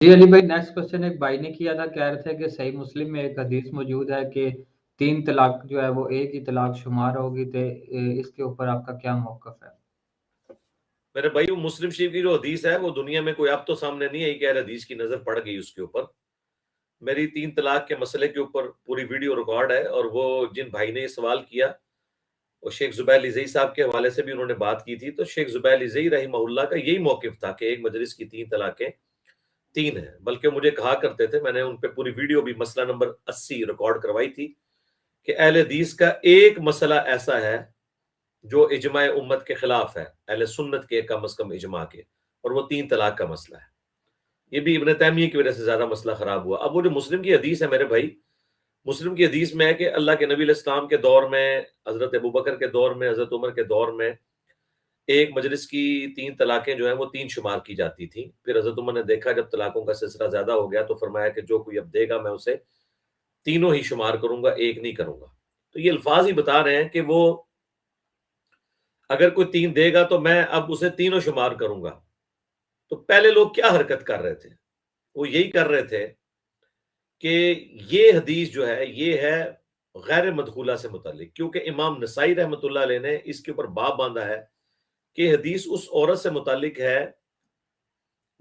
جی علی بھائی، next question ایک بھائی نے کیا تھا، کہہ رہے تھے کہ صحیح مسلم میں ایک حدیث موجود ہے کہ 3 طلاق جو ہے وہ ایک ہی طلاق شمار ہوگی، تو اس کے اوپر آپ کا کیا موقف ہے؟ میرے بھائی، وہ مسلم شریف کی جو حدیث ہے وہ دنیا میں کوئی اب تو سامنے نہیں ہے کہ حدیث کی نظر پڑ گئی اس کے اوپر. میری 3 طلاق کے مسئلے کے اوپر پوری ویڈیو ریکارڈ ہے، اور وہ جن بھائی نے یہ سوال کیا وہ شیخ زبیر لزئی صاحب کے حوالے سے بھی انہوں نے بات کی تھی. تو شیخ زبیر لزئی رحمہ اللہ کا یہی موقف تھا کہ ایک مجلس کی 3 طلاقیں 3 ہیں. بلکہ مجھے کہا کرتے تھے، میں نے ان پہ پوری ویڈیو بھی مسئلہ نمبر 80 ریکارڈ کروائی تھی، کہ اہل حدیث کا ایک مسئلہ ایسا ہے جو اجماع امت کے خلاف ہے، اہل سنت کے کم از کم اجماع کے، اور وہ 3 طلاق کا مسئلہ ہے. یہ بھی ابن تیمیہ کی وجہ سے زیادہ مسئلہ خراب ہوا. اب وہ جو مسلم کی حدیث ہے میرے بھائی، مسلم کی حدیث میں ہے کہ اللہ کے نبی علیہ السلام کے دور میں، حضرت ابوبکر کے دور میں، حضرت عمر کے دور میں ایک مجلس کی 3 طلاقیں جو ہیں وہ 3 شمار کی جاتی تھیں. پھر حضرت عمر نے دیکھا جب طلاقوں کا سلسلہ زیادہ ہو گیا تو فرمایا کہ جو کوئی اب دے گا میں اسے تینوں ہی شمار کروں گا، ایک نہیں کروں گا. تو یہ الفاظ ہی بتا رہے ہیں کہ وہ اگر کوئی 3 دے گا تو میں اب اسے تینوں شمار کروں گا. تو پہلے لوگ کیا حرکت کر رہے تھے؟ وہ یہی کر رہے تھے کہ یہ حدیث جو ہے یہ ہے غیر مدخولہ سے متعلق، کیونکہ امام نسائی رحمۃ اللہ علیہ نے اس کے اوپر باب باندھا ہے کہ حدیث اس عورت سے متعلق ہے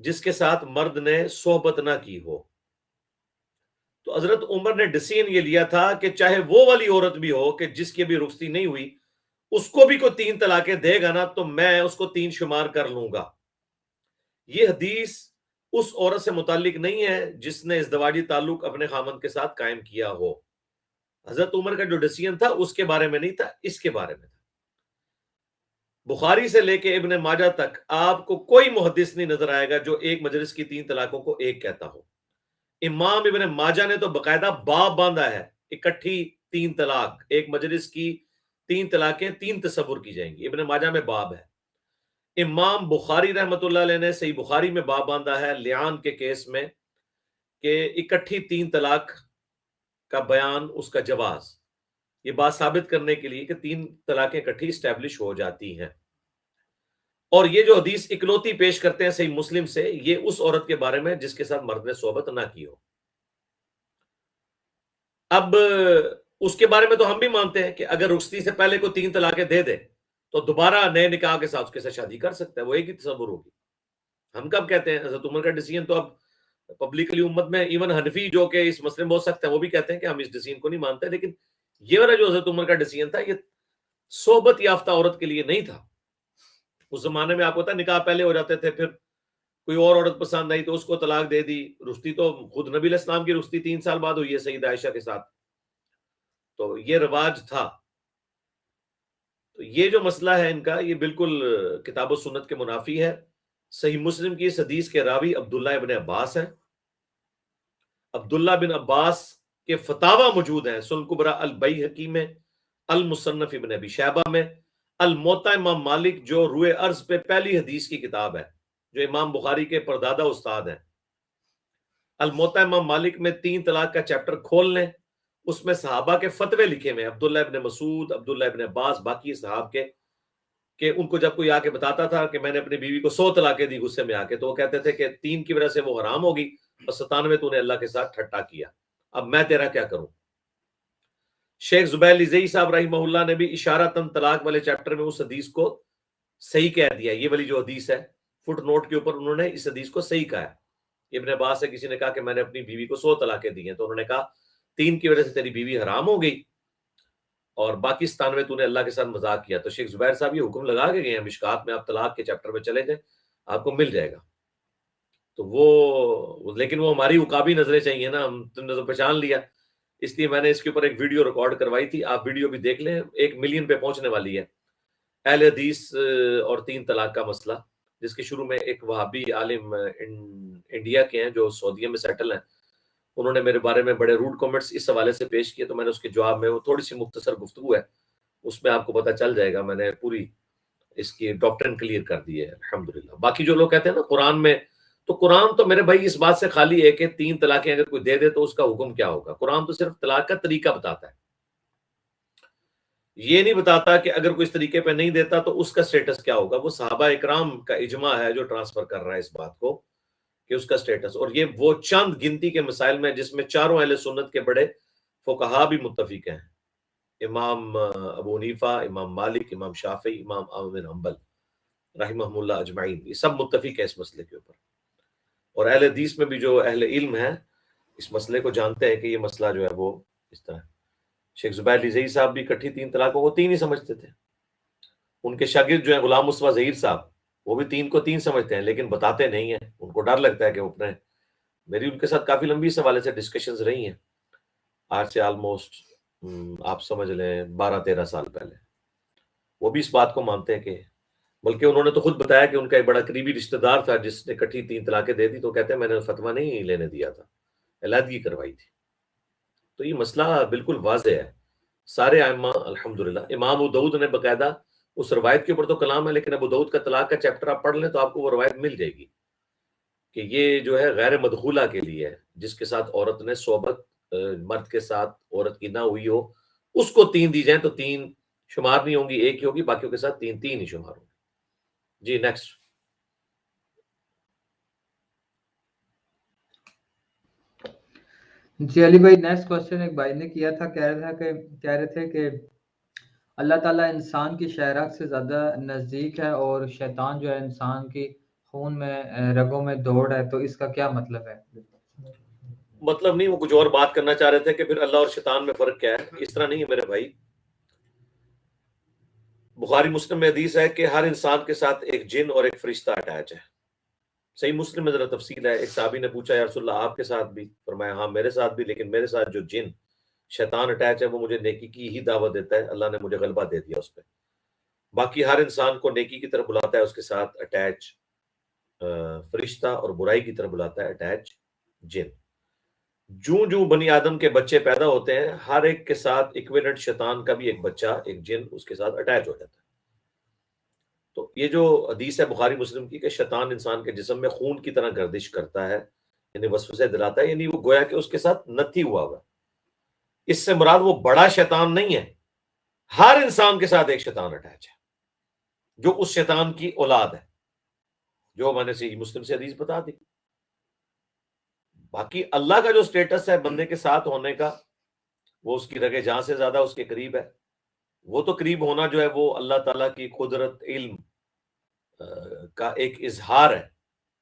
جس کے ساتھ مرد نے صحبت نہ کی ہو. تو حضرت عمر نے ڈیسیژن یہ لیا تھا کہ چاہے وہ والی عورت بھی ہو کہ جس کی ابھی رخصتی نہیں ہوئی، اس کو بھی کوئی 3 طلاقیں دے گا نا تو میں اس کو 3 شمار کر لوں گا. یہ حدیث اس عورت سے متعلق نہیں ہے جس نے ازدواجی تعلق اپنے خامند کے ساتھ قائم کیا ہو. حضرت عمر کا جو ڈیسیژن تھا اس کے بارے میں نہیں تھا، اس کے بارے میں تھا. بخاری سے لے کے ابن ماجہ تک آپ کو کوئی محدث نہیں نظر آئے گا جو ایک مجلس کی 3 طلاقوں کو ایک کہتا ہو. امام ابن ماجہ نے تو باقاعدہ باب باندھا ہے، اکٹھی 3 طلاق، ایک مجلس کی 3 طلاقیں 3 تصور کی جائیں گی. ابن ماجہ میں باب ہے. امام بخاری رحمۃ اللہ علیہ نے صحیح بخاری میں باب باندھا ہے لیان کے کیس میں کہ اکٹھی 3 طلاق کا بیان، اس کا جواز، یہ بات ثابت کرنے کے لیے کہ 3 طلاقیں اکٹھی اسٹیبلش ہو جاتی ہیں. اور یہ جو حدیث اکلوتی پیش کرتے ہیں صحیح مسلم سے، یہ اس عورت کے بارے میں جس کے ساتھ مرد نے صحبت نہ کی ہو. اب اس کے بارے میں تو ہم بھی مانتے ہیں کہ اگر رخصتی سے پہلے کو 3 طلاقیں دے دے تو دوبارہ نئے نکاح کے ساتھ اس کے ساتھ شادی کر سکتا ہے، وہ ایک ہی تصور ہوگی. ہم کب کہتے ہیں؟ حضرت عمر کا ڈیسیژن تو اب پبلکلی امت میں ایون حنفی جو کہ اس مسئلے میں بول سکتے ہیں وہ بھی کہتے ہیں کہ ہم اس ڈیسیژن کو نہیں مانتے. لیکن یہ والا جو حضرت عمر کا ڈیسیژن تھا یہ صحبت یافتہ عورت کے لیے نہیں تھا. اس زمانے میں آپ کو پتا نکاح پہلے ہو جاتے تھے، پھر کوئی اور عورت پسند آئی تو اس کو طلاق دے دی. رخصتی تو خود نبی علیہ السلام کی رخصتی 3 سال بعد ہوئی ہے سیدہ عائشہ کے ساتھ، تو یہ رواج تھا. تو یہ جو مسئلہ ہے ان کا، یہ بالکل کتاب و سنت کے منافی ہے. صحیح مسلم کی اس حدیث کے راوی عبداللہ ابن عباس ہیں. عبداللہ بن عباس کے فتاوی موجود ہیں سنن کبری البیہقی میں، المصنف ابن ابی شیبہ میں، الموطا امام مالک جو روئے ارض پہ پہلی حدیث کی کتاب ہے، جو امام بخاری کے پردادا استاد ہیں. الموطا امام مالک میں 3 طلاق کا چیپٹر کھول لیں، اس میں صحابہ کے فتوے لکھے ہوئے ہیں، عبداللہ ابن مسعود، عبداللہ ابن عباس، باقی صحاب کے، کہ ان کو جب کوئی آ کے بتاتا تھا کہ میں نے اپنی بیوی کو 100 طلاقیں دی غصے میں آ کے، تو وہ کہتے تھے کہ 3 کی وجہ سے وہ حرام ہوگی اور 97 تو نے اللہ کے ساتھ ٹھٹا کیا، اب میں تیرا کیا کروں. شیخ زبیر لزئی صاحب رحمہ اللہ نے بھی اشارتاً طلاق والے چیپٹر میں اس حدیث کو صحیح کہہ دیا. یہ والی جو حدیث ہے فٹ نوٹ کے اوپر انہوں نے اس حدیث کو صحیح کہا ہے. ابن عباس سے کسی نے کہا کہ میں نے اپنی بیوی کو 100 طلاقیں دی ہیں، تو انہوں نے کہا 3 کی وجہ سے تیری بیوی حرام ہو گئی اور باقی 97 تو نے اللہ کے ساتھ مذاق کیا. تو شیخ زبیر صاحب یہ حکم لگا کے گئے ہیں مشکات میں، آپ طلاق کے چیپٹر میں چلے جائیں آپ کو مل جائے گا. تو وہ لیکن وہ ہماری عقابی نظریں چاہیے نا، ہم تم نے تو پہچان لیا، اس لیے میں نے اس کے اوپر ایک ویڈیو ریکارڈ کروائی تھی. آپ ویڈیو بھی دیکھ لیں، 1 ملین پہ پہنچنے والی ہے. اہل حدیث اور 3 طلاق کا مسئلہ، جس کے شروع میں ایک وہابی عالم انڈیا کے ہیں جو سعودیہ میں سیٹل ہیں، انہوں نے میرے بارے میں بڑے روڈ کامنٹس اس حوالے سے پیش کیے. تو میں نے اس کے جواب میں، وہ تھوڑی سی مختصر گفتگو ہے، اس میں آپ کو پتہ چل جائے گا، میں نے پوری اس کی ڈاکٹرن کلیئر کر دی ہے الحمدللہ. باقی جو لوگ کہتے ہیں نا قرآن میں، تو قرآن تو میرے بھائی اس بات سے خالی ہے کہ 3 طلاقیں اگر کوئی دے دے تو اس کا حکم کیا ہوگا. قرآن تو صرف طلاق کا طریقہ بتاتا ہے، یہ نہیں بتاتا کہ اگر کوئی اس طریقے پہ نہیں دیتا تو اس کا سٹیٹس کیا ہوگا. وہ صحابہ اکرام کا اجماع ہے جو ٹرانسفر کر رہا ہے اس بات کو کہ اس کا سٹیٹس، اور یہ وہ چند گنتی کے مسائل میں جس میں چاروں اہل سنت کے بڑے فقہا بھی متفق ہیں، امام ابو حنیفہ، امام مالک، امام شافعی، امام احمد بن حنبل رحمہم اللہ اجمعین، یہ سب متفق ہیں اس مسئلے کے اوپر. اور اہل حدیث میں بھی جو اہل علم ہیں اس مسئلے کو جانتے ہیں کہ یہ مسئلہ جو ہے وہ اس طرح. شیخ زبیر علی زئی صاحب بھی اکٹھی 3 طلاقوں کو 3 ہی سمجھتے تھے. ان کے شاگرد جو ہیں غلام مصطفیٰ ظہیر صاحب، وہ بھی 3 کو 3 سمجھتے ہیں لیکن بتاتے نہیں ہیں، ان کو ڈر لگتا ہے کہ وہ اپنے. میری ان کے ساتھ کافی لمبی اس حوالے سے ڈسکشنز رہی ہیں، آج سے آلموسٹ آپ سمجھ لیں 12-13 سال پہلے. وہ بھی اس بات کو مانتے ہیں کہ، بلکہ انہوں نے تو خود بتایا کہ ان کا ایک بڑا قریبی رشتہ دار تھا جس نے اکٹھی 3 طلاقیں دے دی، تو کہتے ہیں میں نے فتویٰ نہیں لینے دیا تھا، علیحدگی کروائی تھی. تو یہ مسئلہ بالکل واضح ہے. سارے ائمہ الحمدللہ، امام ابو داؤد نے باقاعدہ اس روایت کے اوپر تو کلام ہے، لیکن ابو داؤد کا طلاق کا چیپٹر آپ پڑھ لیں تو آپ کو وہ روایت مل جائے گی کہ یہ جو ہے غیر مدخولہ کے لیے ہے، جس کے ساتھ عورت نے صحبت، مرد کے ساتھ عورت کی نہ ہوئی ہو، اس کو 3 دی جائیں تو 3 شمار نہیں ہوں گی، ایک ہی ہوگی، باقیوں کے ساتھ 3 ہی شمار ہوں گی. جی نیکسٹ. جی علی بھائی، نیکسٹ کوشچن ایک بھائی نے کیا تھا، کہہ رہے تھے کہ اللہ تعالیٰ انسان کی شہرت سے زیادہ نزدیک ہے اور شیطان جو ہے انسان کی خون میں رگوں میں دوڑ ہے، تو اس کا کیا مطلب ہے؟ مطلب نہیں، وہ کچھ اور بات کرنا چاہ رہے تھے کہ پھر اللہ اور شیطان میں فرق کیا ہے. اس طرح نہیں ہے میرے بھائی. بخاری مسلم میں حدیث ہے کہ ہر انسان کے ساتھ ایک جن اور ایک فرشتہ اٹیچ ہے. صحیح مسلم میں ذرا تفصیل ہے. ایک صحابی نے پوچھا یا رسول اللہ آپ کے ساتھ بھی؟ فرمایا ہاں میرے ساتھ بھی، لیکن میرے ساتھ جو جن شیطان اٹیچ ہے وہ مجھے نیکی کی ہی دعوت دیتا ہے، اللہ نے مجھے غلبہ دے دیا اس پہ. باقی ہر انسان کو نیکی کی طرف بلاتا ہے اس کے ساتھ اٹیچ فرشتہ، اور برائی کی طرف بلاتا ہے اٹیچ جن. جو بنی آدم کے بچے پیدا ہوتے ہیں ہر ایک کے ساتھ ایکویلنٹ شیطان کا بھی ایک بچہ، ایک جن اس کے ساتھ اٹیچ ہو جاتا ہے. تو یہ جو حدیث ہے بخاری مسلم کی کہ شیطان انسان کے جسم میں خون کی طرح گردش کرتا ہے، یعنی وسوسے دلاتا ہے، یعنی وہ گویا کہ اس کے ساتھ نتھی ہوا ہوا ہے. اس سے مراد وہ بڑا شیطان نہیں ہے، ہر انسان کے ساتھ ایک شیطان اٹیچ ہے جو اس شیطان کی اولاد ہے، جو میں نے صحیح مسلم سے حدیث بتا دی. باقی اللہ کا جو سٹیٹس ہے بندے کے ساتھ ہونے کا، وہ اس کی رگے جہاں سے زیادہ اس کے قریب ہے. وہ تو قریب ہونا جو ہے وہ اللہ تعالیٰ کی قدرت، علم کا ایک اظہار ہے.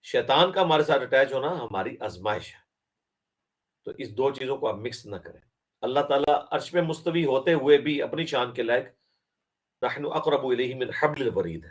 شیطان کا ہمارے ساتھ اٹیچ ہونا ہماری آزمائش ہے. تو اس 2 چیزوں کو آپ مکس نہ کریں. اللہ تعالیٰ عرش پہ مستوی ہوتے ہوئے بھی اپنی شان کے لائق نحن اقرب الیہ من حبل الورید ہے.